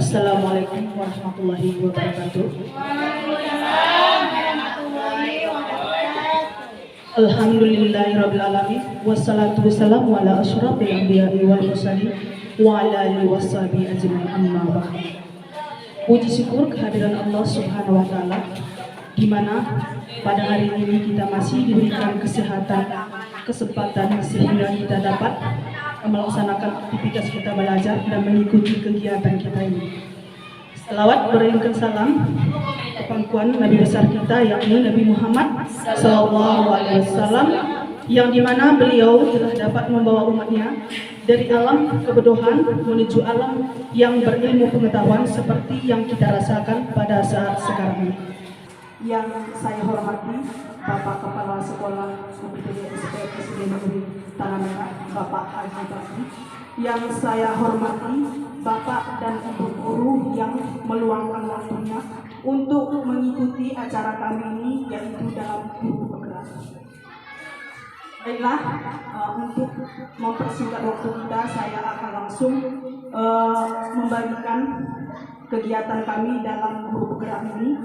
Assalamualaikum warahmatullahi wabarakatuh. Alhamdulillahirabbil alamin wassalatu wassalamu ala asyrafil anbiya'i wal mursalin wa ala alihi washabihi ajmain amma ba'd. Puji syukur kehadiran Allah Subhanahu wa taala di mana pada hari ini kita masih diberikan kesehatan, kesempatan sehingga kita dapat melaksanakan aktivitas kita belajar dan mengikuti kegiatan kita ini. Selawat beriringkan salam ke pangkuan Nabi besar kita yakni Nabi Muhammad SAW, yang dimana beliau telah dapat membawa umatnya dari alam kebodohan menuju alam yang berilmu pengetahuan seperti yang kita rasakan pada saat sekarang ini. Yang saya hormati Bapak Kepala Sekolah UPTD SD Negeri Tanah Merah, Bapak Haji Bakri. Yang saya hormati Bapak dan Ibu guru yang meluangkan waktunya untuk mengikuti acara kami ini, yaitu dalam guru penggerak. Baiklah, untuk mempersingkat waktu kita, saya akan langsung membagikan kegiatan kami dalam guru penggerak ini.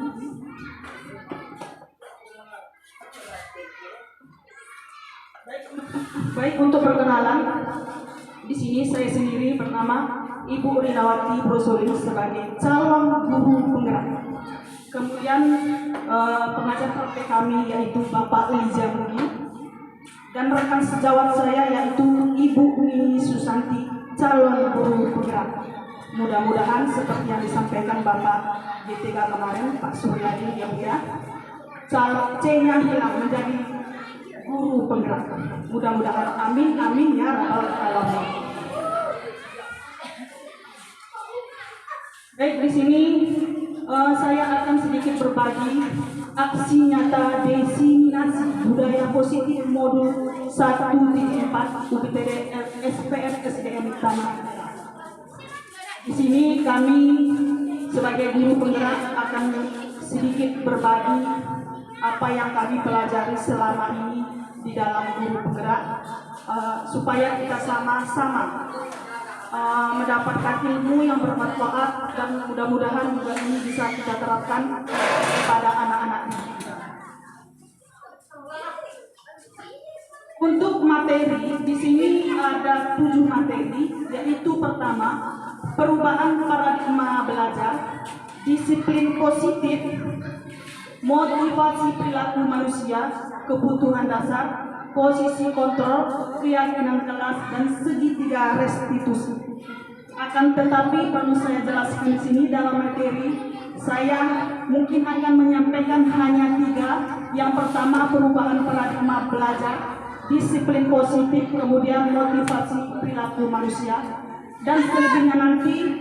Baik, untuk perkenalan, di sini saya sendiri bernama Ibu Rinawati Brosolin sebagai calon guru penggerak. Kemudian pengajar praktek kami yaitu Bapak Eliza Mudi, dan rekan sejawat saya yaitu Ibu Nini Susanti, calon guru penggerak. Mudah-mudahan seperti yang disampaikan Bapak GTK kemarin, Pak Suryadi ya, calon C-nya hilang menjadi guru penggerak. Mudah-mudahan amin amin ya rabbal alamin. Baik, di sini saya akan sedikit berbagi aksi nyata diseminasi budaya positif modul 1.4 UPTD SPN SDM Tanah Merah. Di sini kami sebagai guru penggerak akan sedikit berbagi apa yang kami pelajari selama ini di dalam guru penggerak, supaya kita sama-sama mendapatkan ilmu yang bermanfaat, dan mudah-mudahan juga ini bisa kita terapkan kepada anak-anak kita. Untuk materi di sini ada 7 materi, yaitu pertama perubahan paradigma belajar, disiplin positif, motivasi perilaku manusia, kebutuhan dasar, posisi kontrol, keyakinan kelas, dan segitiga restitusi. Akan tetapi perlu saya jelaskan di sini dalam materi saya mungkin akan menyampaikan hanya 3. Yang pertama perubahan paradigma belajar, disiplin positif, kemudian motivasi perilaku manusia, dan selebihnya nanti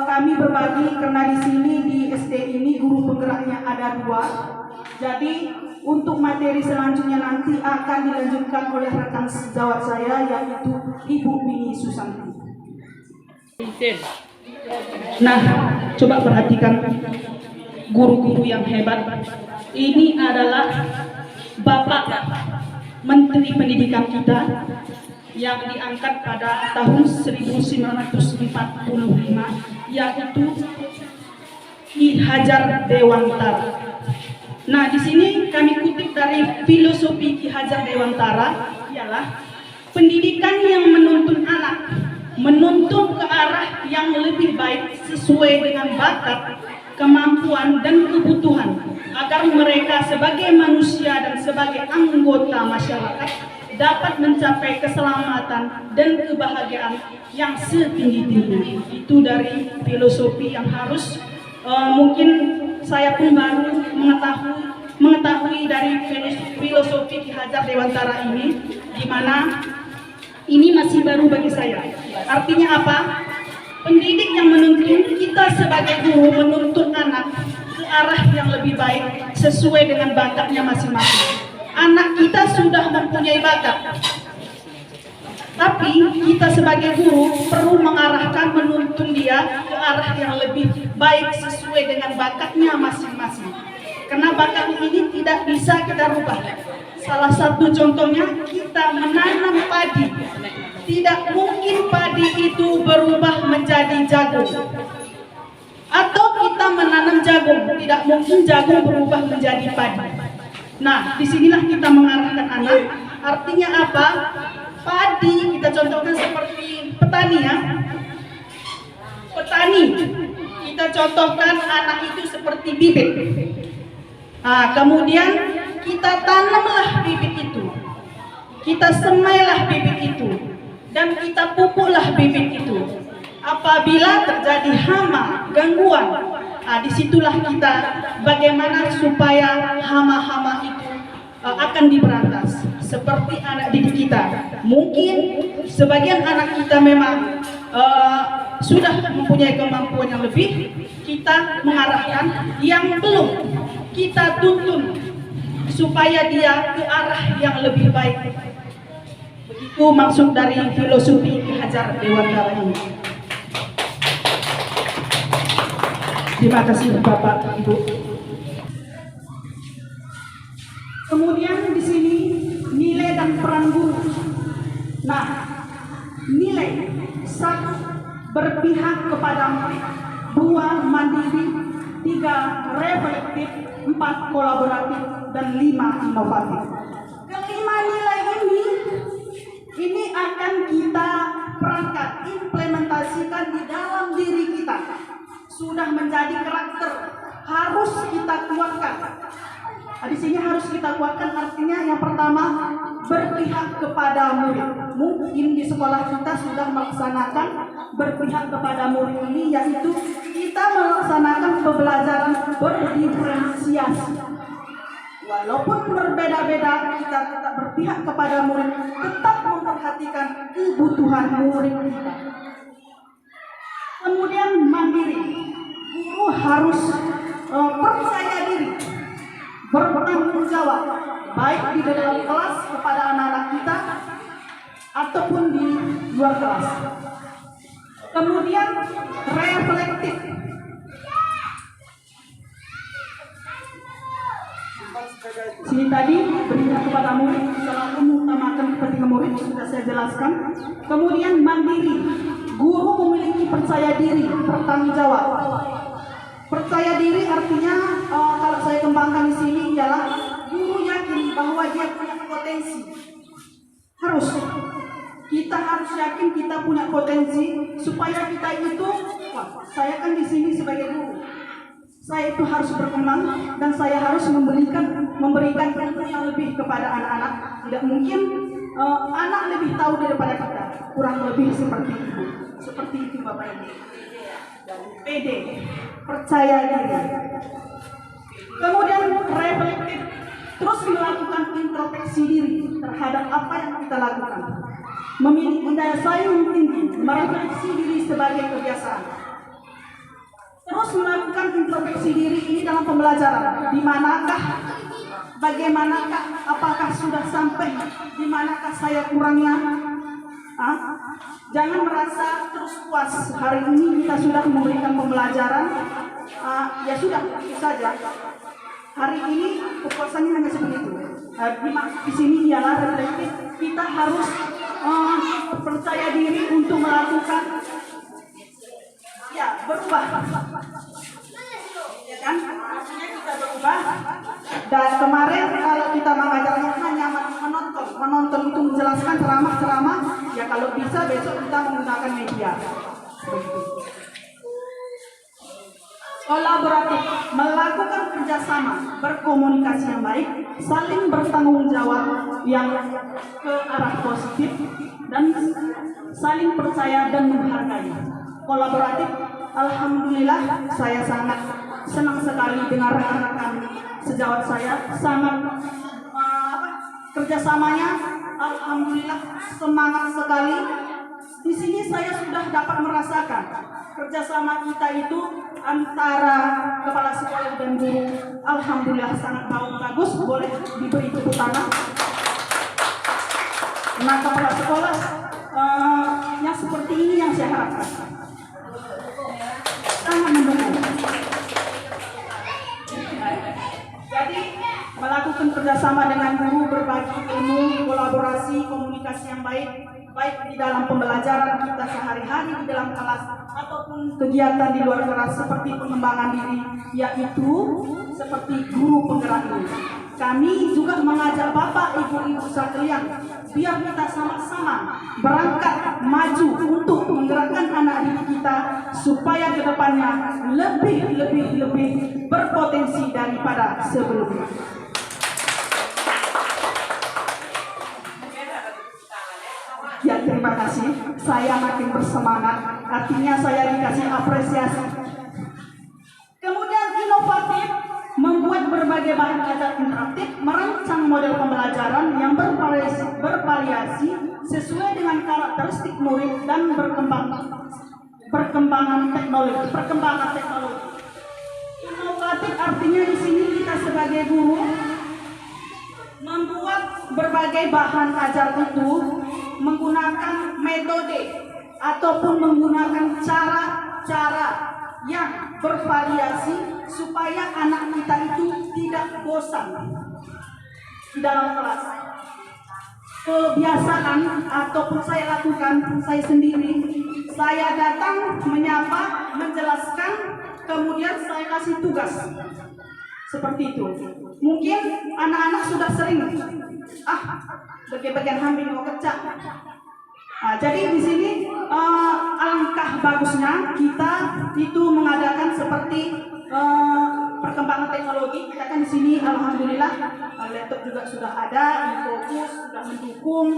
kami berbagi karena di sini di SD ini guru penggeraknya ada 2. Jadi untuk materi selanjutnya nanti akan dilanjutkan oleh rekan sejawat saya yaitu Ibu Nini Susanti. Nah, coba perhatikan guru-guru yang hebat. Ini adalah Bapak Menteri Pendidikan kita yang diangkat pada tahun 1945, yaitu Ki Hajar Dewantara. Nah, di sini kami kutip dari filosofi Ki Hajar Dewantara, ialah pendidikan yang menuntun anak, menuntun ke arah yang lebih baik sesuai dengan bakat, kemampuan, dan kebutuhan, agar mereka sebagai manusia dan sebagai anggota masyarakat dapat mencapai keselamatan dan kebahagiaan yang setinggi-tingginya. Itu dari filosofi yang harus mungkin saya pun baru mengetahui dari filosofi Ki Hajar Dewantara ini, di mana ini masih baru bagi saya. Artinya apa? Pendidik yang menuntun, kita sebagai guru menuntun anak ke arah yang lebih baik sesuai dengan bakatnya masing-masing. Anak kita sudah mempunyai bakat, tapi kita sebagai guru perlu mengarahkan, menuntun dia ke arah yang lebih baik sesuai dengan bakatnya masing-masing. Karena bakat ini tidak bisa kita rubah. Salah satu contohnya kita menanam padi. Tidak mungkin padi itu berubah menjadi jagung. Atau kita menanam jagung, tidak mungkin jagung berubah menjadi padi. Nah, disinilah kita mengarahkan anak. Artinya apa? Padi kita contohkan seperti petani ya. Petani, kita contohkan anak itu seperti bibit. Nah, kemudian kita tanamlah bibit itu, kita semailah bibit itu, dan kita pupuklah bibit itu. Apabila terjadi hama, gangguan, disitulah kita bagaimana supaya hama-hama itu akan diberantas. Seperti anak didik kita, mungkin sebagian anak kita memang sudah mempunyai kemampuan yang lebih, kita mengarahkan. Yang belum, kita tuntun supaya dia ke arah yang lebih baik. Begitu maksud dari filosofi Ki Hajar Dewantara ini. Terima kasih Bapak Ibu. Kemudian di sini nilai dan peran guru. Nah, nilai 1 berpihak kepada murid, 2 mandiri, 3 reflektif, 4 kolaboratif, dan 5 inovatif. Kelima nilai ini akan kita perangkat implementasikan di dalam diri kita. Sudah menjadi karakter, harus kita kuatkan. Di sini harus kita kuatkan, artinya yang pertama berpihak kepada murid. Mungkin di sekolah kita sudah melaksanakan berpihak kepada murid ini, yaitu kita melaksanakan pembelajaran berdiferensiasi. Walaupun berbeda-beda, kita tetap berpihak kepada murid, tetap memperhatikan kebutuhan murid kita. Kemudian mandiri, guru harus percaya diri, bertanggung jawab, baik di dalam kelas kepada anak-anak kita ataupun di luar kelas. Kemudian reflektif, sini tadi berpihak kepada murid, selalu mengutamakan kepentingan murid, sudah saya jelaskan. Kemudian mandiri, guru memiliki percaya diri, bertanggung jawab. Percaya diri artinya kalau saya kembangkan di sini ialah guru yakin bahwa dia punya potensi. Kita harus yakin kita punya potensi supaya kita itu, saya kan di sini sebagai guru, saya itu harus berkembang dan saya harus memberikan yang lebih kepada anak-anak. Tidak mungkin anak lebih tahu daripada kita, kurang lebih seperti itu. Seperti itu Bapak Ibu. PD, percaya diri. Kemudian reflektif, terus melakukan introspeksi diri terhadap apa yang kita lakukan. Memiliki daya saing tinggi, merefleksi diri sebagai kebiasaan. Terus melakukan introspeksi diri ini dalam pembelajaran. Di manakah, bagaimanakah, apakah sudah sampai, di manakah saya kurangnya? Jangan merasa terus puas. Hari ini kita sudah memberikan pembelajaran, ya sudah, itu saja. Hari ini kepuasannya hanya seperti itu. Di sini ialah reflektif. Kita harus percaya diri untuk melakukan, ya, berubah. Ya kan? Artinya kita berubah. Dan kemarin kalau kita mengajarnya hanya menonton itu menjelaskan ceramah-ceramah, ya kalau bisa besok kita menggunakan media. Begitu. Kolaboratif, melakukan kerjasama, berkomunikasi yang baik, saling bertanggung jawab yang ke arah positif, dan saling percaya dan menghargai. Kolaboratif, alhamdulillah saya sangat senang sekali dengan rekan-rekan sejawat saya, sangat kerjasamanya, alhamdulillah semangat sekali. Di sini saya sudah dapat merasakan kerjasama kita itu antara kepala sekolah dan guru, alhamdulillah sangat bagus. Boleh diberi tepuk tangan. Nah, kepala sekolah yang seperti ini yang saya harapkan, sangat mendukung. Jadi melakukan kerjasama dengan guru, berbagi ilmu, kolaborasi, komunikasi yang baik di dalam pembelajaran kita sehari-hari di dalam kelas, ataupun kegiatan di luar kelas seperti pengembangan diri, yaitu seperti guru penggerak ini. Kami juga mengajak Bapak Ibu sekalian biar kita sama-sama berangkat maju untuk menggerakkan anak didik kita supaya kedepannya lebih berpotensi daripada sebelumnya. Ya, terima kasih. Saya makin bersemangat. Artinya saya dikasih apresiasi. Kemudian inovatif, membuat berbagai bahan belajar interaktif, merancang model pembelajaran yang bervariasi sesuai dengan karakteristik murid dan perkembangan teknologi. Inovatif artinya di sini kita sebagai guru membuat berbagai bahan ajar itu menggunakan metode ataupun menggunakan cara-cara yang bervariasi supaya anak kita itu tidak bosan di dalam kelas. Kebiasaan ataupun saya lakukan saya sendiri, saya datang menyapa, menjelaskan, kemudian saya kasih tugas seperti itu. Mungkin anak-anak sudah sering bagian hampir mau kecak. Jadi di sini alangkah bagusnya kita itu mengadakan seperti perkembangan teknologi. Kita kan di sini alhamdulillah laptop juga sudah ada, fokus sudah mendukung.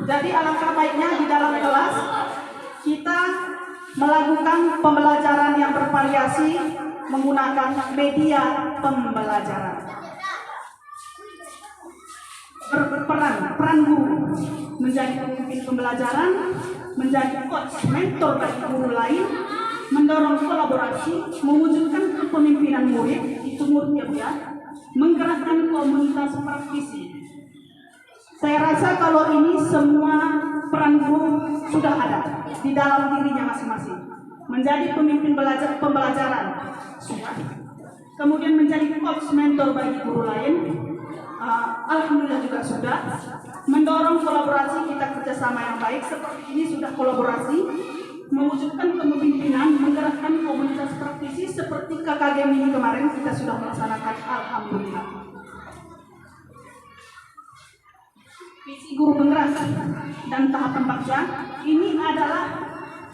Jadi alangkah baiknya di dalam kelas kita melakukan pembelajaran yang bervariasi menggunakan media pembelajaran. Peran guru menjadi pemimpin pembelajaran, menjadi coach mentor bagi guru lain, mendorong kolaborasi, mewujudkan kepemimpinan murid, itu muridnya ya, menggerakkan komunitas praktisi. Saya rasa kalau ini semua peran guru sudah ada di dalam dirinya masing-masing. Menjadi pemimpin pembelajaran, kemudian menjadi coach mentor bagi guru lain, alhamdulillah juga sudah. Mendorong kolaborasi, kita kerjasama yang baik seperti ini sudah kolaborasi, mewujudkan kepemimpinan, menggerakkan komunitas praktisi seperti KKG Mini kemarin kita sudah melaksanakan, alhamdulillah. Visi guru penggerak dan tahapan bakja ini adalah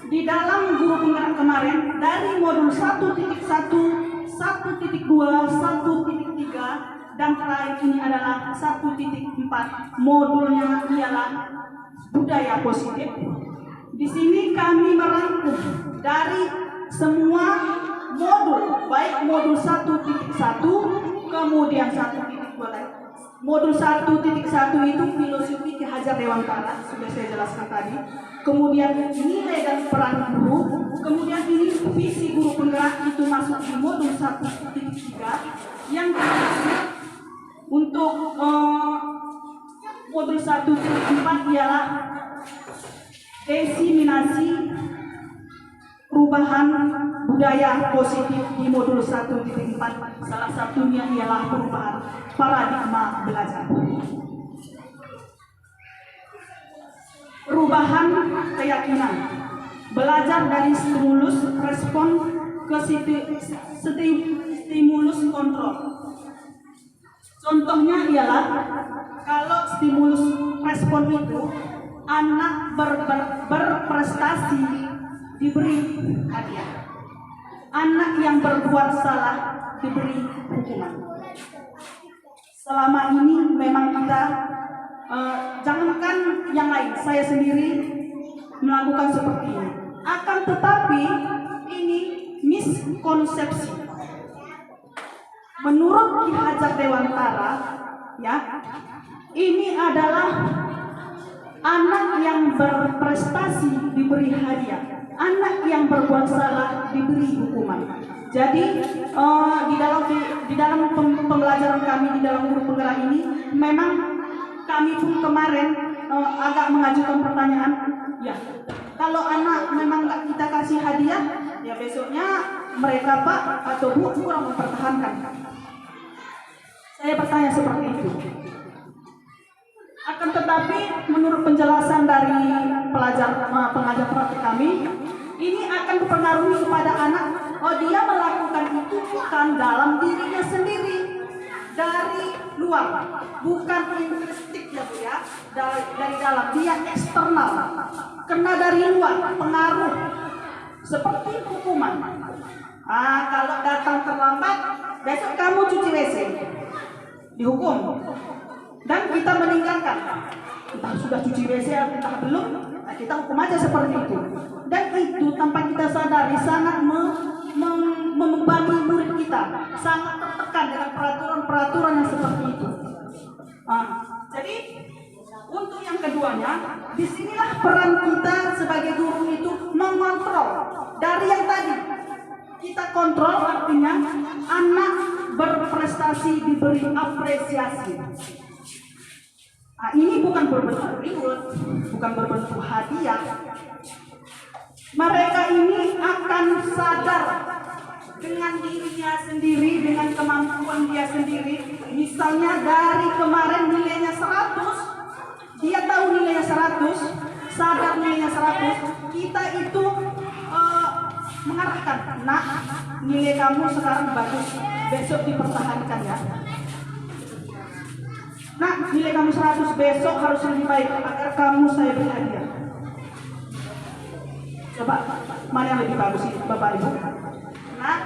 di dalam guru penggerak kemarin dari modul 1.1, 1.2, 1.3 dan terakhir ini adalah 1.4. Modulnya ialah budaya positif. Di sini kami merangkum dari semua modul, baik modul 1.1 kemudian 1.2 tadi. Modul 1.1 itu filosofi Ki Hajar Dewantara, sudah saya jelaskan tadi. Kemudian nilai dan peran guru. Kemudian ini visi guru penggerak itu masuk di modul 1.3 yang untuk modul 1.4 ialah diseminasi perubahan budaya positif di modul 1.4. Salah satunya ialah perubahan paradigma belajar. Perubahan keyakinan. Belajar dari stimulus respon ke stimulus kontrol. Contohnya ialah kalau stimulus respon itu anak berprestasi diberi hadiah. Anak yang berbuat salah diberi hukuman. Selama ini memang kita jangankan yang lain, saya sendiri melakukan seperti ini. Akan tetapi ini miskonsepsi. Menurut Ki Hajar Dewantara, ya, ini adalah anak yang berprestasi diberi hadiah, anak yang berbuat salah diberi hukuman. Jadi di dalam pembelajaran kami di dalam guru penggerak ini, memang kami pun kemarin agak mengajukan pertanyaan, ya, kalau anak memang nggak kita kasih hadiah, ya besoknya mereka Pak atau Bu kurang mempertahankan. Saya bertanya seperti itu. Akan tetapi menurut penjelasan dari pengajar praktik kami, ini akan mempengaruhi kepada anak. Oh, dia melakukan itu bukan dalam dirinya sendiri, dari luar, bukan intrinsik ya Bu ya, dari dalam, dia eksternal, kena dari luar, pengaruh seperti hukuman. Kalau datang terlambat, besok kamu cuci WC, dihukum. Dan kita meninggalkan, entah sudah cuci WC entah belum, kita hukum aja seperti itu. Dan itu tanpa kita sadari sangat membebani murid kita, sangat tertekan dengan peraturan-peraturan yang seperti itu. Jadi untuk yang keduanya, disinilah peran kita sebagai guru itu mengontrol dari yang tadi. Kita kontrol artinya anak berprestasi diberi apresiasi. Ini bukan berbentuk reward, bukan berbentuk hadiah. Mereka ini akan sadar dengan dirinya sendiri, dengan kemampuan dia sendiri. Misalnya dari kemarin nilainya 100, dia tahu nilainya 100, sadar nilainya 100. Kita itu mengarahkan, nak, nilai kamu sekarang bagus, besok dipertahankan ya. Nah, nilai kamu 100, besok harus lebih baik agar kamu saya beri hadiah. Coba, mana yang lebih bagus ini, Bapak Ibu? Nah,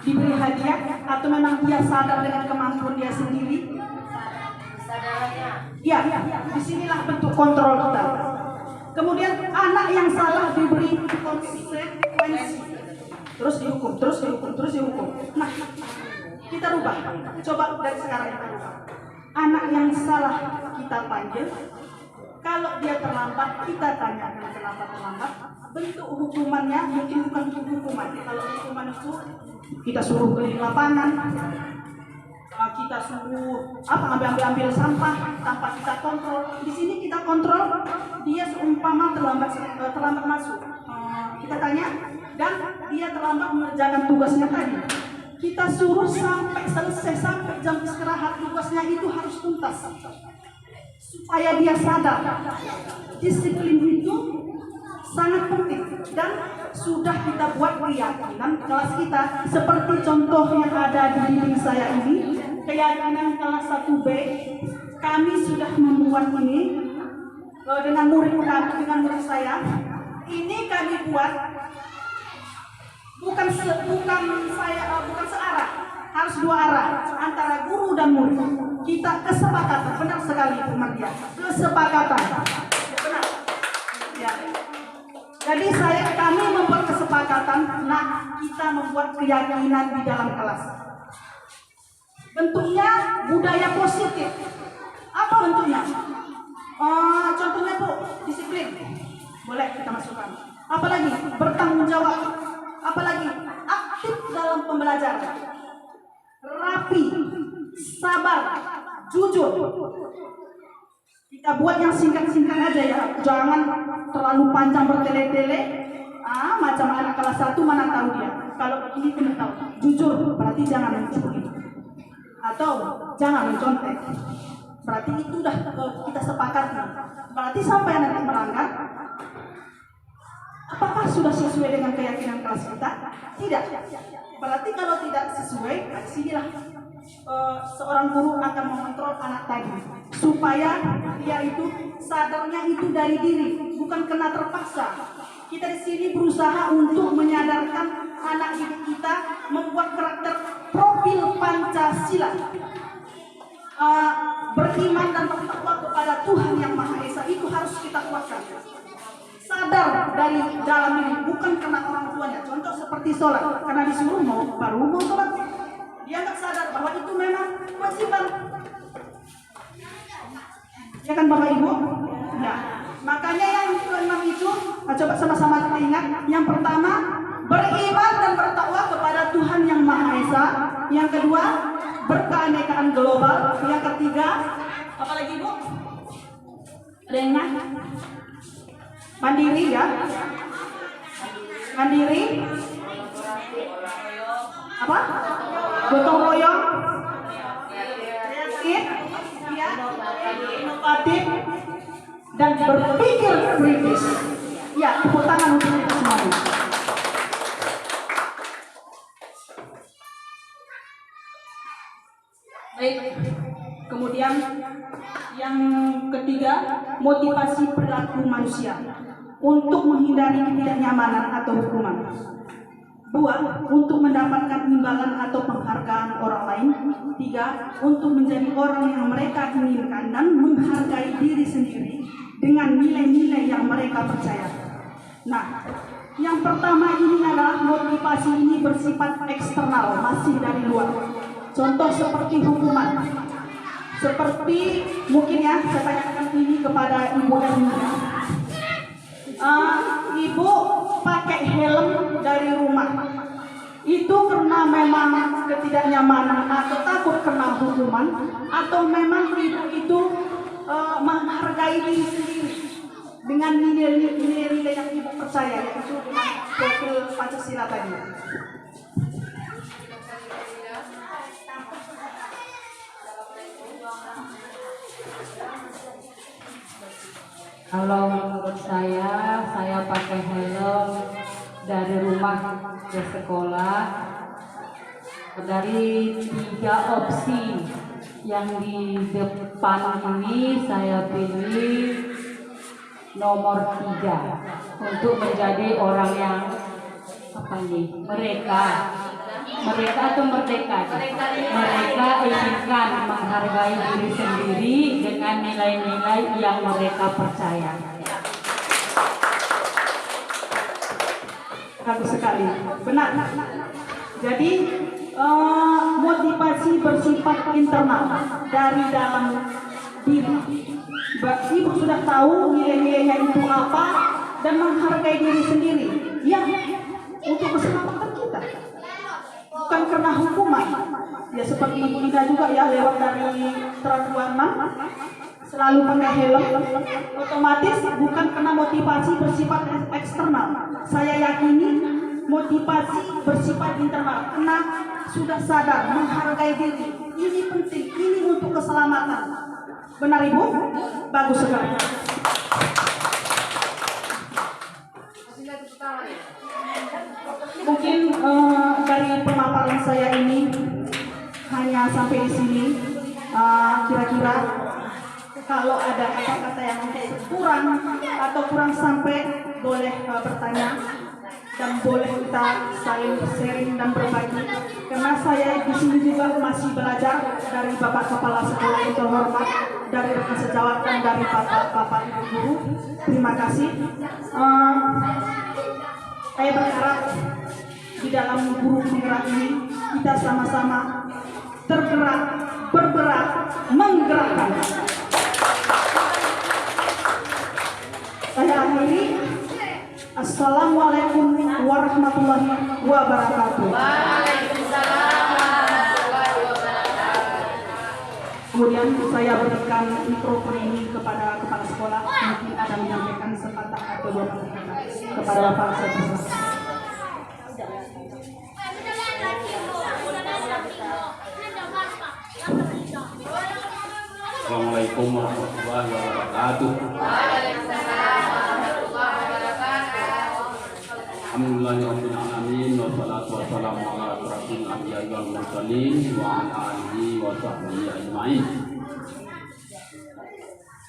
diberi hadiah atau memang dia sadar dengan kemampuan dia sendiri? Iya, disinilah bentuk kontrol kita. Kemudian anak yang salah diberi konsekuensi, terus dihukum, terus dihukum, terus dihukum. Nah, kita rubah. Coba dari sekarang kita rubah. Anak yang salah kita panggil. Kalau dia terlambat, kita tanya kenapa terlambat. Bentuk hukumannya mungkin bukan hukuman. Kalau hukuman itu kita suruh keliling lapangan, kita suruh ambil sampah tanpa kita kontrol. Di sini kita kontrol. Dia seumpama terlambat masuk. Kita tanya dan dia terlambat mengerjakan tugasnya tadi. Kita suruh sampai selesai, sampai jam istirahat tugasnya itu harus tuntas supaya dia sadar. Disiplin itu sangat penting dan sudah kita buat keyakinan kelas kita seperti contoh yang ada di dinding saya ini, keyakinan kelas 1B. Kami sudah membuat ini dengan murid saya. Ini kami buat bukan searah, harus dua arah antara guru dan murid. Kita kesepakatan, benar sekali teman dia, kesepakatan, benar. Ya. Jadi kami membuat kesepakatan, kita membuat keyakinan di dalam kelas. Bentuknya budaya positif. Apa bentuknya? Contohnya Bu, disiplin. Boleh kita masukkan. Apalagi bertanggung jawab. Apalagi aktif dalam pembelajaran. Rapi, sabar, jujur. Kita buat yang singkat-singkat aja ya. Jangan terlalu panjang bertele-tele. Macam anak kelas 1 mana tahu dia. Kalau ini pun tahu. Jujur berarti jangan mencuri. Atau jangan mencontek. Berarti itu udah kita sepakati. Berarti sampai nanti melanggar, apakah sudah sesuai dengan keyakinan kelas kita? Tidak. Berarti kalau tidak sesuai, sinilah seorang guru akan mengontrol anak tadi supaya dia itu sadarnya itu dari diri, bukan kena terpaksa. Kita di sini berusaha untuk menyadarkan anak didik kita, membuat karakter profil Pancasila. Beriman dan bertakwa kepada Tuhan Yang Maha Esa itu harus kita kuatkan. Sadar dari dalam diri, bukan karena orang tuanya. Contoh seperti sholat, karena disuruh baru mau sholat. Dia nggak sadar bahwa itu memang kewajiban. Ya kan Bapak Ibu? Ya. Makanya yang keenam itu, coba sama-sama kita ingat. Yang pertama, beriman dan bertakwa kepada Tuhan Yang Maha Esa. Yang kedua, berkeanekaan global. Yang ketiga, apa lagi Bu? Ada yang ingat? Mandiri ya. Mandiri. Apa? Gotong royong. Kreatif. Ya. dan berpikir kritis. Ya, tepuk tangan untuk kita semuanya. Baik, kemudian yang ketiga, motivasi perilaku manusia untuk menghindari ketidaknyamanan atau hukuman. 2. Untuk mendapatkan imbalan atau penghargaan orang lain. 3. Untuk menjadi orang yang mereka inginkan dan menghargai diri sendiri dengan nilai-nilai yang mereka percaya. Nah, yang pertama ini adalah motivasi ini bersifat eksternal, masih dari luar. Contoh seperti hukuman. Seperti mungkin ya, saya tanyakan ini kepada ibu dan muda. Ibu pakai helm dari rumah. Itu karena memang ketidaknyamanan atau takut kena hukuman, atau memang ibu itu menghargai diri sendiri dengan nilai-nilai yang ibu percaya, yaitu dengan profil Pancasila tadi. Kalau menurut saya pakai helm dari rumah ke sekolah. Dari 3 opsi yang di depan ini, saya pilih nomor 3 untuk menjadi orang yang mereka atau merdeka. Mereka inginkan menghargai diri sendiri dengan nilai-nilai yang mereka percaya. Bagus sekali, benar. Jadi motivasi bersifat internal, dari dalam diri. Ibu sudah tahu nilai-nilainya itu apa dan menghargai diri sendiri. Ya, untuk keselamatan kita, bukan karena hukuman. Ya seperti Ibu Ida juga ya, lewat dari Trans Warna selalu pakai helm, otomatis bukan karena motivasi bersifat eksternal. Saya yakini motivasi bersifat internal, karena sudah sadar menghargai diri. Ini penting, ini untuk keselamatan. Benar Ibu? Bagus sekali. Mungkin dari pemaparan saya ini hanya sampai di sini. Kira-kira kalau ada kata-kata yang kurang atau kurang sampai, boleh bertanya dan boleh kita saling sharing dan berbagi. Karena saya di sini juga masih belajar dari Bapak Kepala Sekolah yang terhormat, dari rekan sejawat dan dari Bapak Ibu guru. Terima kasih. Saya berharap di dalam guru penggerak ini kita sama-sama tergerak, bergerak, menggerakkan. Saya akhiri. Assalamualaikum warahmatullahi wabarakatuh. Kemudian saya berikan mikrofon ini kepada kepala sekolah, mungkin ada menyampaikan sepatah atau 2 kata kepada Bapak Sekjen. Assalamualaikum warahmatullahi wabarakatuh. Alhamdulillahirabbil alamin, wassalatu wassalamu ala asyrofil anbiya'i wal mursalin wa ala alihi wa sahbihi ajmain.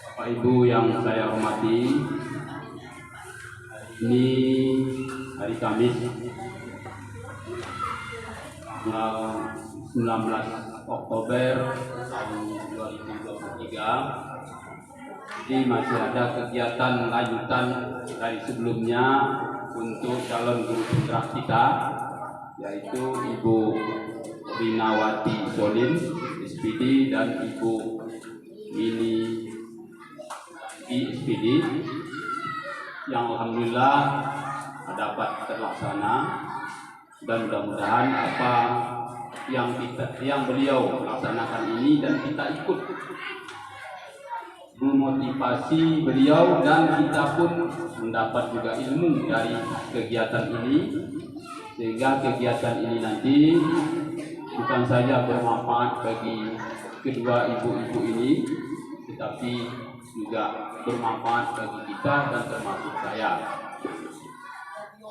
Bapak Ibu yang saya hormati, ini hari Kamis tanggal 19 Oktober tahun 2023. Jadi masih ada kegiatan lanjutan dari sebelumnya untuk calon guru penggerak kita, yaitu Ibu Rinawati Solin, SPD, dan Ibu Mini SPD, yang alhamdulillah dapat terlaksana, dan mudah-mudahan apa yang beliau laksanakan ini dan kita ikut memotivasi beliau, dan kita pun mendapat juga ilmu dari kegiatan ini, sehingga kegiatan ini nanti bukan saja bermanfaat bagi kedua ibu-ibu ini, tetapi juga bermanfaat bagi kita dan termasuk saya.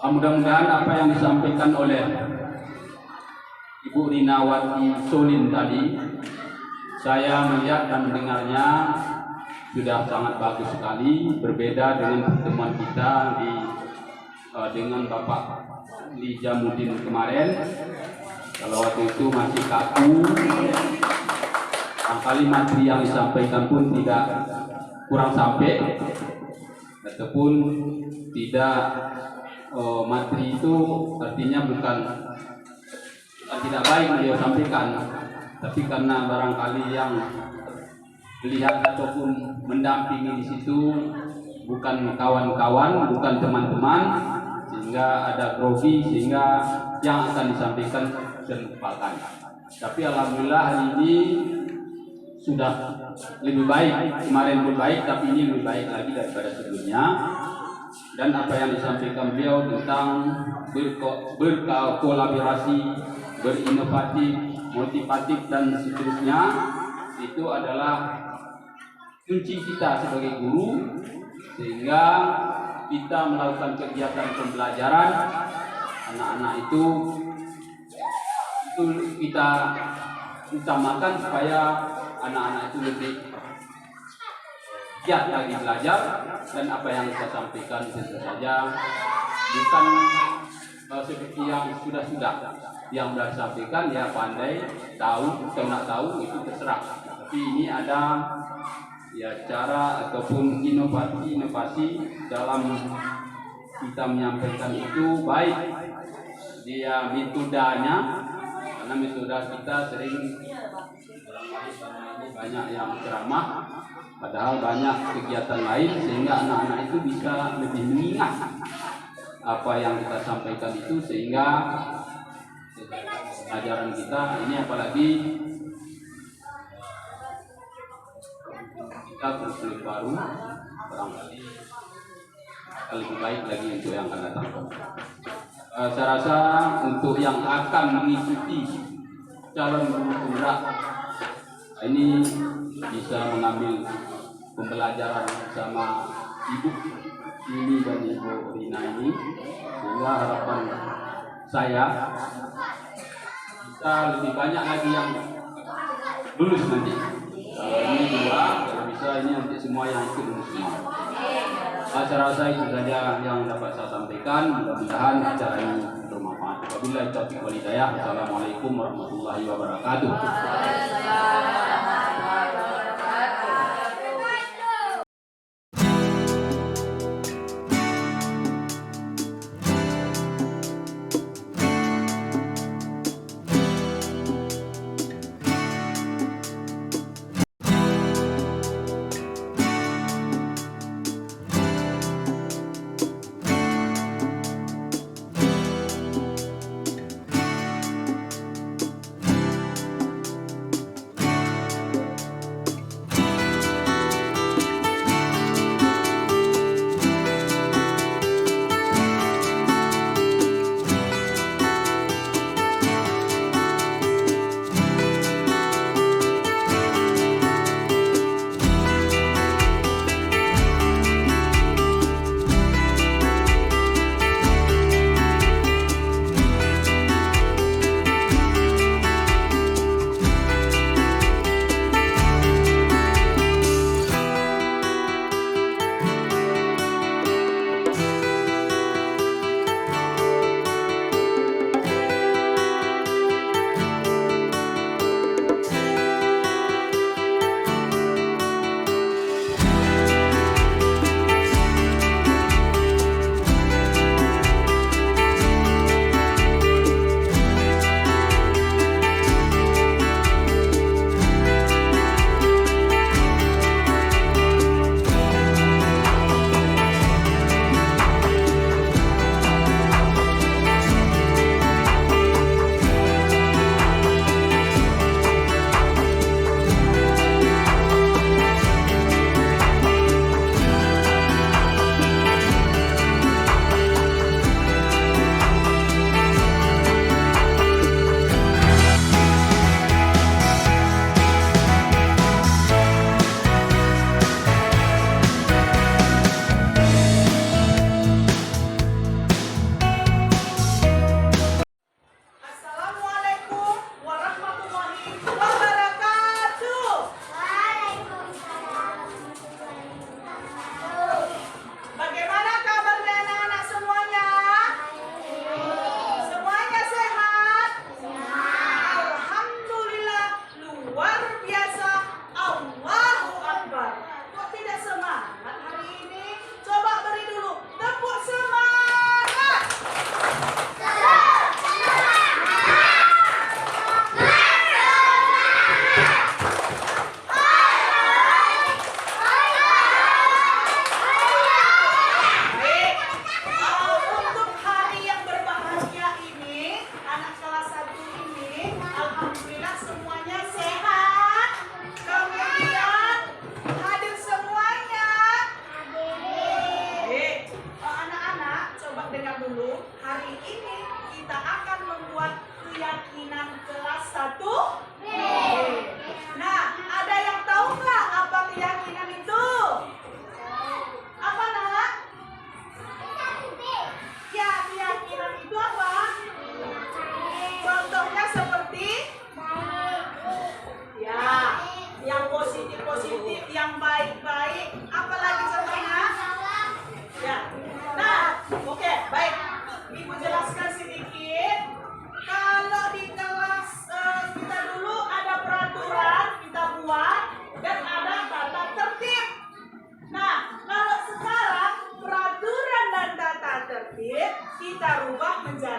Mudah-mudahan apa yang disampaikan oleh Ibu Rinawati Solin tadi, saya melihat dan mendengarnya sudah sangat bagus sekali, berbeda dengan pertemuan kita dengan Bapak Li Jamudin kemarin. Kalau waktu itu masih kaku, barangkali materi yang disampaikan pun tidak kurang sampai, ataupun tidak materi itu artinya bukan tidak baik beliau sampaikan, tapi karena barangkali yang melihat ataupun mendampingi di situ bukan kawan-kawan, bukan teman-teman, sehingga ada grogi, sehingga yang akan disampaikan terlupakan. Tapi alhamdulillah hari ini sudah lebih baik, kemarin pun baik, tapi ini lebih baik lagi daripada sebelumnya. Dan apa yang disampaikan beliau tentang berkolaborasi, berinovatif, motivatif dan seterusnya, itu adalah kunci kita sebagai guru, sehingga kita melakukan kegiatan pembelajaran anak-anak itu kita utamakan supaya anak-anak itu lebih giat lagi belajar. Dan apa yang saya sampaikan tentu saja bukan seperti yang sudah yang sudah disampaikan, ya pandai tahu atau nggak tahu itu terserah, tapi ini ada ya cara ataupun inovasi dalam kita menyampaikan itu, baik dia metodenya, karena metode kita sering banyak yang ceramah, padahal banyak kegiatan lain, sehingga anak-anak itu bisa lebih mengingat apa yang kita sampaikan itu, sehingga ajaran kita ini, apalagi kita terus baru, barangkali lebih baik lagi untuk yang akan datang. Saya rasa untuk yang akan mengikuti calon guru penggerak ini bisa mengambil pembelajaran bersama Ibu ini dan Ibu Rina ini, sehingga harapan saya bisa lebih banyak lagi yang lulus nanti. Kalau ini dua, kalau bisa ini nanti semua yang ikut lulus semua. Saya rasa itu saja yang dapat saya sampaikan. Mudah-mudahan acara ini bermanfaat. Wabillahi taufiq wal hidayah. Assalamualaikum warahmatullahi wabarakatuh.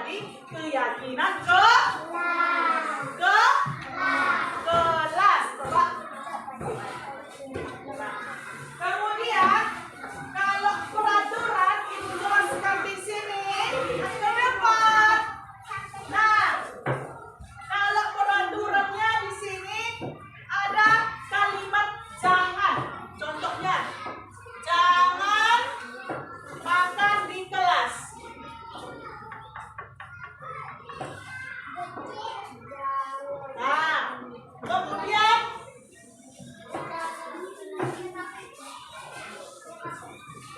Jadi keyakinan kelas. Coba. Nah, kemudian kalau peraturan itu jelaskan di sini ke depan. Nah, kalau peraturannya di sini ada kalimat jangan. Contohnya, jangan makan di kelas. Nah,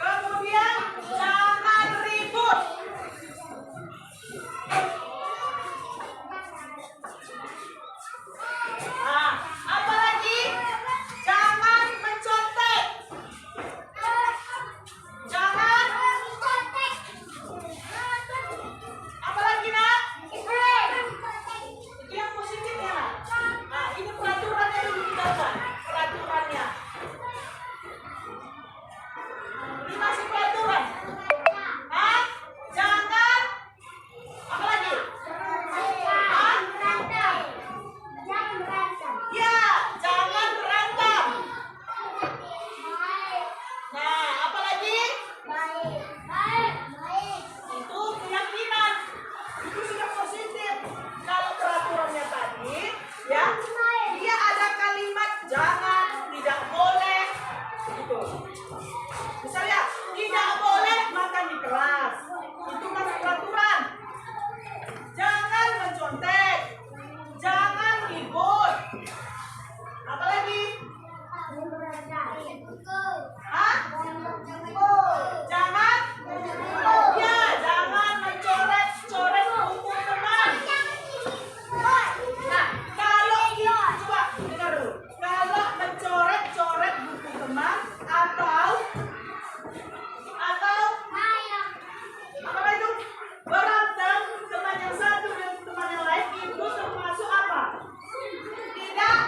kemudian jangan ribut. Nah, apalagi jangan mencontek. Jangan. Apalagi nak? Itu yang positif ya nak? Nah, ini peraturannya dulu kita kan. Peraturannya. Ini masih peraturan. Hah? Jangan. Apalagi? Hah? Ya, jangan berantem. Nah, apalagi? Itu keyakinan. Itu sudah positif. Kalau peraturannya tadi, ya, dia ada kalimat jangan, tidak boleh. Gitu. Misalnya, tidak boleh makan di kelas. Itu masuk peraturan. Jangan mencontek. Jangan ribut. Apalagi? Hah? Jangan? Ya, jangan mencoret-coret buku teman. Nah, kalau coba dengar dulu. Kalau mencoret-coret buku teman atau apa itu? Berantem teman yang satu dan teman yang lain itu termasuk apa? Tidak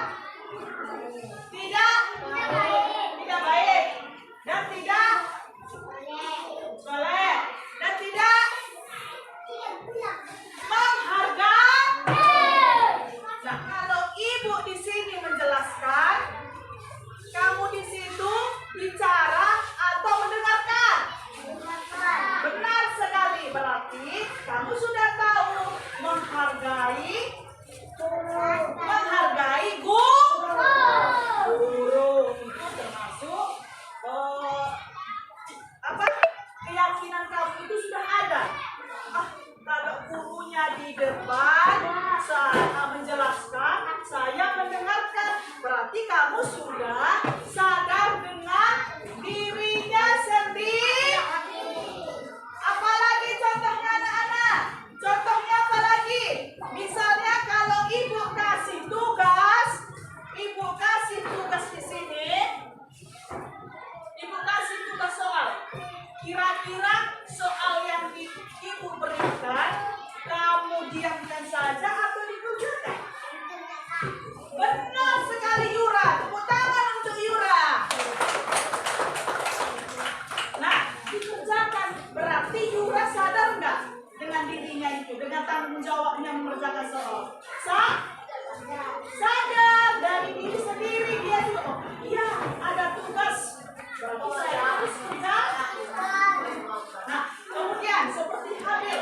baik dan tidak boleh dan tidak menghargai. Nah, kalau ibu di sini menjelaskan, kamu di situ bicara atau mendengarkan? Benar sekali, berarti kamu sudah tahu menghargai guru itu termasuk keyakinan kamu itu sudah ada. Kalau gurunya di depan saya menjelaskan, saya mendengarkan, berarti kamu sudah sadar dengan dirinya sendiri. Apalagi contohnya anak-anak? Contohnya apalagi? Misalnya kalau ibu kasih tugas di sini, ibu kasih tugas soal. Kira-kira soal yang ibu berikan, kamu diamkan saja atau dikerjakan? Benar sekali Yura. Tepuk tangan untuk Yura. Nah, dikerjakan. Berarti Yura sadar nggak dengan dirinya itu, dengan tanggung jawabnya mengerjakan soal? Sadar dari diri sendiri dia itu. Oh, iya, ada tugas. Berarti saya harus kerjakan. Nah, kemudian seperti Habil.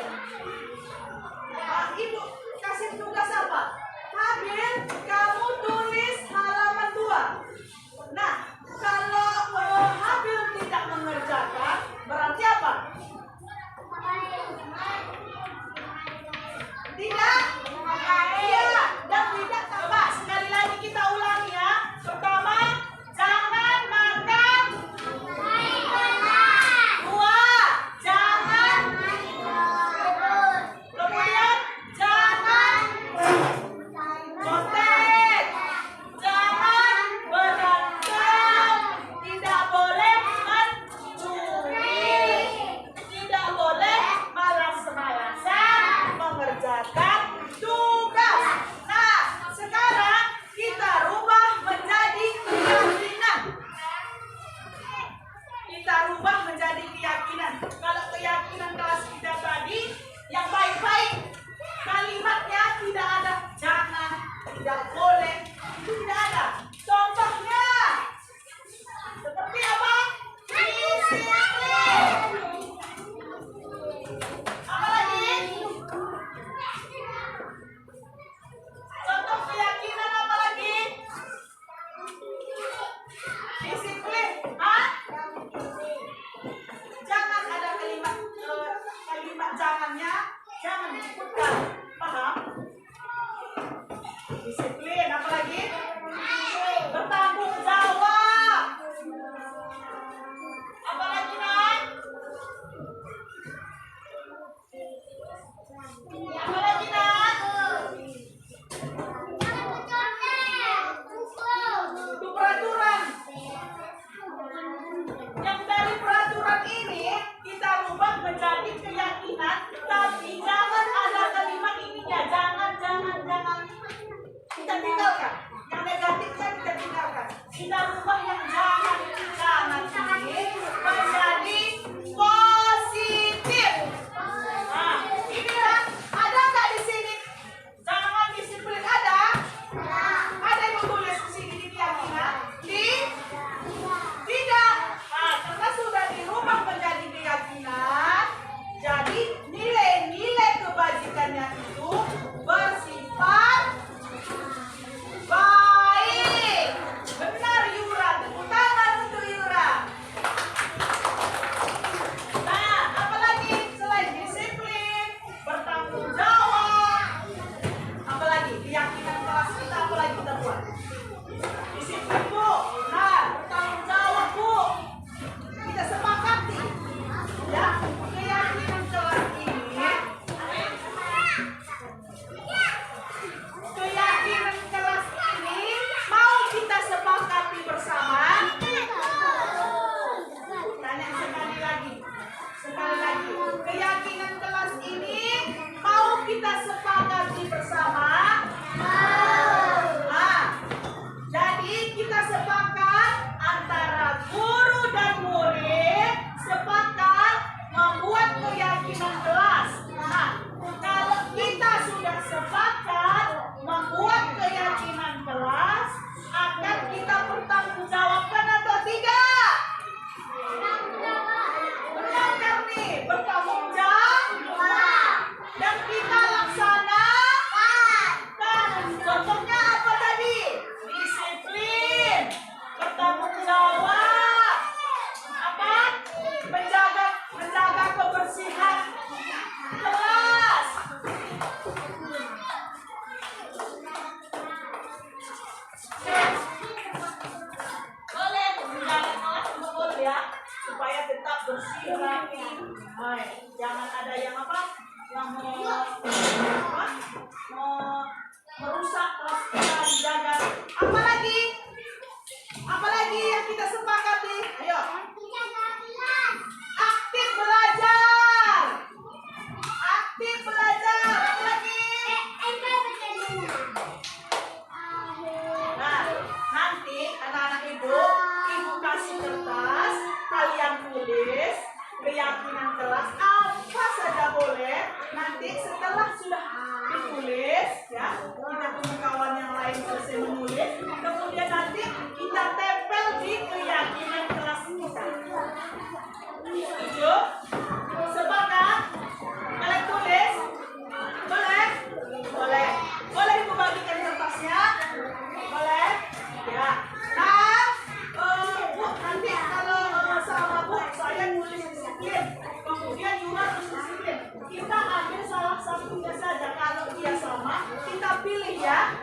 Ibu kasih tugas apa? Habil, kamu tulis halaman 2. Nah, kalau Habil tidak mengerjakan, berarti apa? Tidak? Iya, dan tidak tambah. Sekali lagi kita ulangi ya. Pertama, jangan makan Disiplin, apa lagi? Bertanggung jawab. Apa lagi, Nak? Apa lagi, Nak? Itu peraturan. Yang dari peraturan ini kita rubah menjadi keyakinan, tapi jangan ada kalimat ininya. Jangan. Kita tinggalkan. Yang negatifnya kita tinggalkan. Kita rubah yang jangan ini menjadi positif. Nah, inilah ada nggak di sini? Jangan disiplin ada? Ada yang tulis di sini di keyakinan? Tidak. Nah, karena sudah dirubah menjadi keyakinan, jadi nilai-nilai kebajikannya itu bersifat baik. Benar, Yura. Tepuk tangan untuk Yura. Nah, apalagi selain disiplin, bertanggung jawab, apalagi keyakinan kelas kita, apalagi kita buat? Disiplin, Bu. Nah, bertanggung jawab, Bu. Kita sepakati. Ya, keyakinan kelas ini. Keyakinan kelas ini mau kita sepakati bersama. Tanya sekali lagi. Keyakinan kelas ini mau kita sepakati bersama. Nah, jadi kita sepakat antara guru dan murid sepakat membuat keyakinan kelas. Nah, kalau kita sudah sepakat membuat keyakinan kelas, akan kita pertanggungjawabkan atau tidak? Benar kan nih? Bertanggung jawab. Dan kita laksanakan. Contohnya apa tadi? Disiplin, bertanggung jawab, apa? Menjaga kebersihan kelas. Boleh menjaga kelas, betul ya, supaya tetap bersih rapi. Jangan ada yang apa? Yang merusak kelas kita, dijaga. Apalagi yang kita sepakati? Ayo. Aktif belajar. Apa lagi? Nah, nanti anak-anak ibu kasih kertas, kalian tulis keyakinan kelas apa saja boleh. Nanti setelah sudah ditulis, ya, kita tunggu kawan yang lain selesai menulis, kemudian nanti kita tempel di keyakinan kelas kita. Setuju? Sepakat? Kalian tulis? Boleh. Boleh ibu bagikan kertasnya? Boleh? Ya. Nah, Bu, nanti kalau sama Bu, saya nulis disiplin. Kemudian Yura harus disiplin. Kita ambil salah satunya saja. Kalau dia sama, kita pilih ya.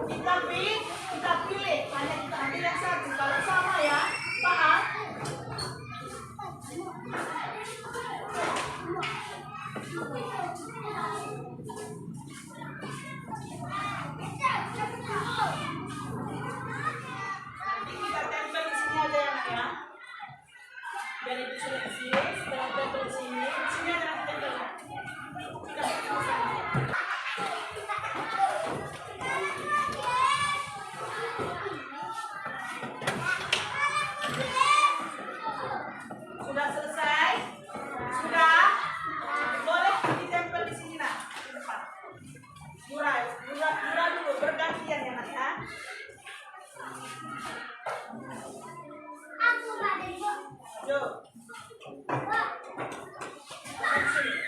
Kita pilih. Hanya kita ambil yang satu. Kalau sama ya, paham? Nanti kita tempel di sini aja ya, Nak, ya. Biar itu sudah di sini, setelah tempel di sini aja nanti tempel. Sudah selesai? Sudah? Boleh ditempel di sini, Nak, di depan. Murah dulu, bergantian ya, Nak, ya. Yuk. Di sini.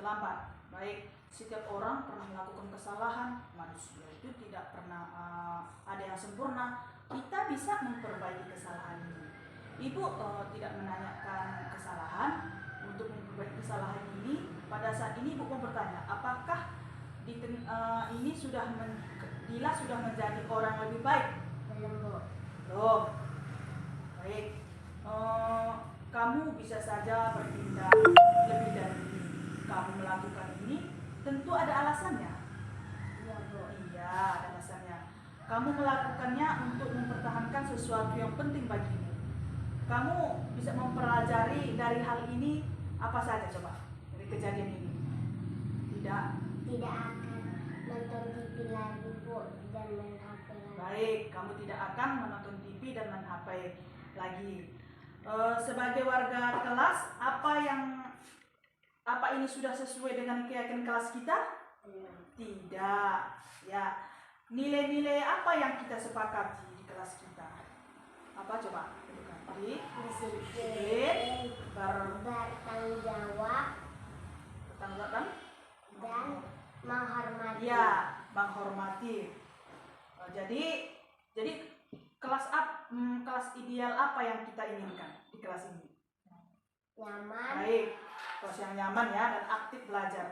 terlambat. Baik, setiap orang pernah melakukan kesalahan, manusia itu tidak pernah ada yang sempurna. Kita bisa memperbaiki kesalahan ini. Ibu tidak menanyakan kesalahan. Untuk memperbaiki kesalahan ini, pada saat ini Ibu mau bertanya, apakah ini Dila sudah menjadi orang lebih baik? Belum, Bu. Belum. Baik. Kamu bisa saja bertindak lebih dari ini. Kamu melakukan ini tentu ada alasannya. Iya, Bu. Iya, ada alasannya. Kamu melakukannya untuk mempertahankan sesuatu yang penting bagimu. Kamu bisa mempelajari dari hal ini apa saja coba dari kejadian ini? Tidak akan nonton TV lagi, Bu, dan main HP lagi. baik, kamu tidak akan menonton TV dan main HP lagi. Sebagai warga kelas, apa ini sudah sesuai dengan keyakinan kelas kita? Tidak. Ya, nilai-nilai apa yang kita sepakati di kelas kita? Apa coba? Disiplin, bertanggung jawab, bertanggung dan menghormati. ya, menghormati. Jadi kelas ideal apa yang kita inginkan di kelas ini? Nyaman, Baik, kelas yang nyaman ya dan aktif belajar.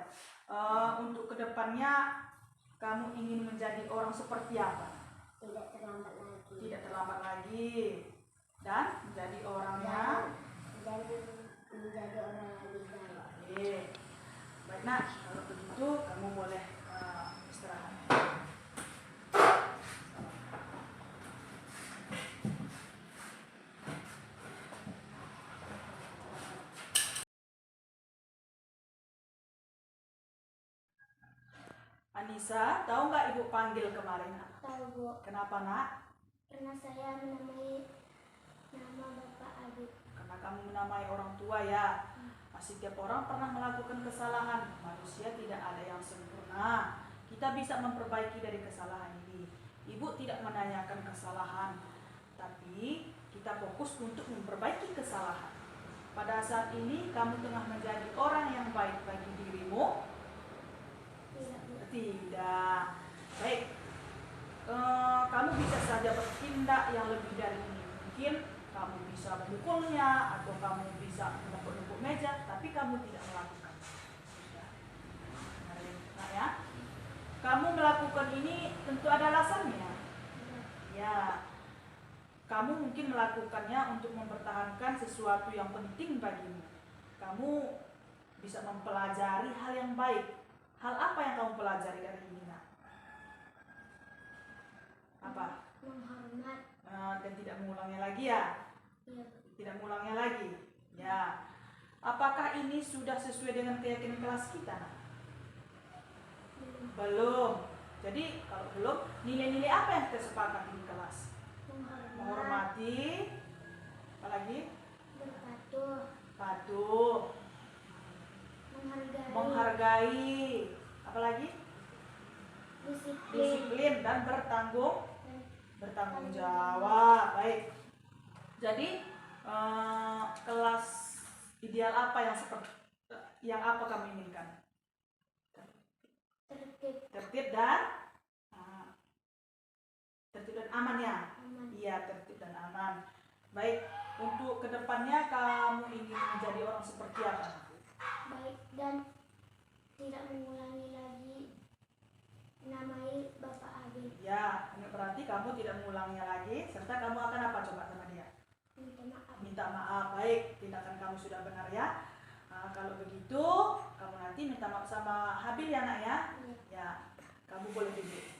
Untuk kedepannya kamu ingin menjadi orang seperti apa? tidak terlambat lagi. Tidak terlambat lagi dan menjadi orangnya. Dan menjadi orang yang lebih baik. Baik, baik nak. Kalau begitu kamu boleh istirahat. Anissa, tahu nggak ibu panggil kemarin? Tahu, Bu, Kenapa nak? karena saya menamai nama Bapak Adit. Karena kamu menamai orang tua ya. Setiap orang pernah melakukan kesalahan. Manusia tidak ada yang sempurna. Kita bisa memperbaiki dari kesalahan ini. Ibu tidak menanyakan kesalahan, tapi kita fokus untuk memperbaiki kesalahan. Pada saat ini kamu tengah menjadi orang yang baik bagi dirimu? Tidak, Bu. Tidak. Baik. Kamu bisa saja bertindak yang lebih dari ini. Mungkin kamu bisa memukulnya atau kamu bisa menepuk-nepuk meja, tapi kamu tidak melakukan. Nah, ya. Kamu melakukan ini tentu ada alasannya. Ya. Kamu mungkin melakukannya untuk mempertahankan sesuatu yang penting bagimu. Kamu bisa mempelajari hal yang baik. Hal apa yang kamu pelajari dari ini? Nak? Apa? Menghormat. Dan tidak mengulangnya lagi ya? Iya, Tidak mengulangnya lagi. Ya. Apakah ini sudah sesuai dengan keyakinan kelas kita? Nak? Belum. Jadi kalau belum, nilai-nilai apa yang kita sepakati di kelas? Menghormati, apalagi? berpatuh, Patuh, menghargai, apalagi? Disiplin dan bertanggung jawab. Baik. Jadi kelas ideal apa yang apa kamu inginkan? Tertib dan aman ya. Iya, tertib dan aman. Baik, untuk kedepannya kamu ingin menjadi orang seperti apa? baik, dan tidak mengulangi lagi namai Bapak Adit. Ya, berarti kamu tidak mengulanginya lagi, serta kamu akan apa coba sama dia? Minta maaf. Minta maaf. Baik, tindakan kamu sudah benar ya. Kalau begitu, kamu nanti minta maaf sama Habil ya nak ya. Iya. Ya, kamu boleh duduk.